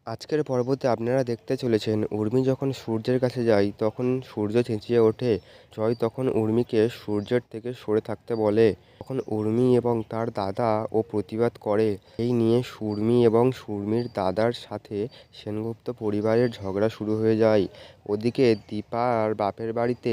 আজকের পর্বতে আপনারা দেখতে চলেছেন উর্মি যখন সূর্যের কাছে যায় তখন সূর্য চেঁচিয়ে ওঠে। জয় তখন উর্মিকে সূর্যের থেকে সরে থাকতে বলে। তখন উর্মি এবং তার দাদা ও প্রতিবাদ করে। এই নিয়ে সুর্মি এবং সুর্মির দাদার সাথে সেনগুপ্ত পরিবারের ঝগড়া শুরু হয়ে যায়। ওদিকে দীপার বাপের বাড়িতে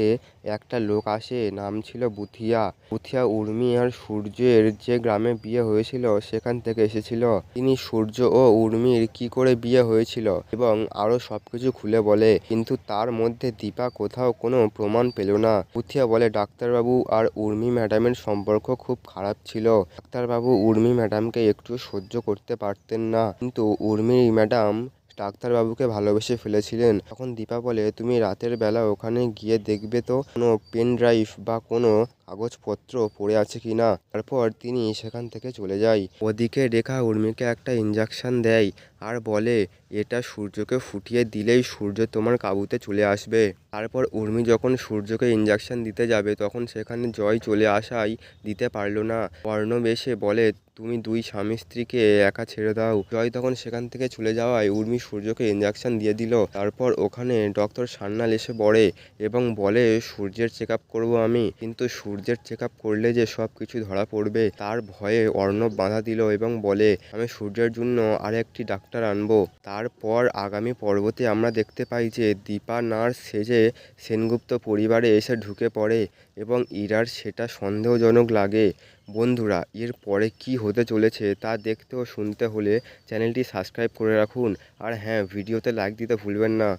একটা লোক আসে, নাম ছিল বুথিয়া। বুথিয়া উর্মি আর সূর্যের যে গ্রামে বিয়ে হয়েছিল সেখান থেকে এসেছিল। তিনি সূর্য ও উর্মির কি করে বিয়ে হয়েছিল এবং আরও সবকিছু খুলে বলে, কিন্তু তার মধ্যে দীপা কোথাও কোনো প্রমাণ পেল না। বুথিয়া বলে ডাক্তারবাবু আর উর্মি ম্যাডামের সম্পর্ক খুব খারাপ ছিল। ডাক্তারবাবু উর্মি ম্যাডামকে একটু সহ্য করতে পারতেন না, কিন্তু উর্মি ম্যাডাম ডাক্তারবাবুকে ভালোবেসে ফেলেছিলেন। তখন দীপা বলে, তুমি রাতের বেলা ওখানে গিয়ে দেখবে তো কোনো পেন ড্রাইভ বা কোনো কাগজপত্র পড়ে আছে কিনা। তারপর তিনি সেখান থেকে চলে যায়। ওদিকে রেখা উর্মিকে একটা ইঞ্জেকশন দেয় আর বলে, এটা সূর্যকে ফুটিয়ে দিলেই সূর্য তোমার কাবুতে চলে আসবে। তারপর উর্মি যখন সূর্যকে ইঞ্জেকশন দিতে যাবে তখন সেখানে জয় চলে আসায় দিতে পারল না। অর্ণব এসে বলে, তুমি দুই স্বামী স্ত্রীকে একা ছেড়ে দাও। জয় তখন সেখান থেকে চলে যাওয়ায় উর্মি সূর্যকে ইঞ্জেকশন দিয়ে দিল। তারপর ওখানে ডক্টর সান্যাল এসে পড়ে এবং বলে, সূর্যের চেক আপ করবো আমি, কিন্তু সূর্যের চেক আপ করলে যে সব কিছু ধরা পড়বে তার ভয়ে অর্ণব বাধা দিল এবং বলে, আমি সূর্যের জন্য আরেকটি ডাক্তার আনবো। তারপর আগামী পর্বতে আমরা দেখতে পাই যে দীপা নার্স সেজে সেনগুপ্ত পরিবারে এসে ঢুকে পড়ে এবং ইরার সেটা সন্দেহজনক লাগে। বন্ধুরা, এর পরে কী হতে চলেছে তা দেখতে ও শুনতে হলে চ্যানেলটি সাবস্ক্রাইব করে রাখুন। আর হ্যাঁ, ভিডিওতে লাইক দিতে ভুলবেন না।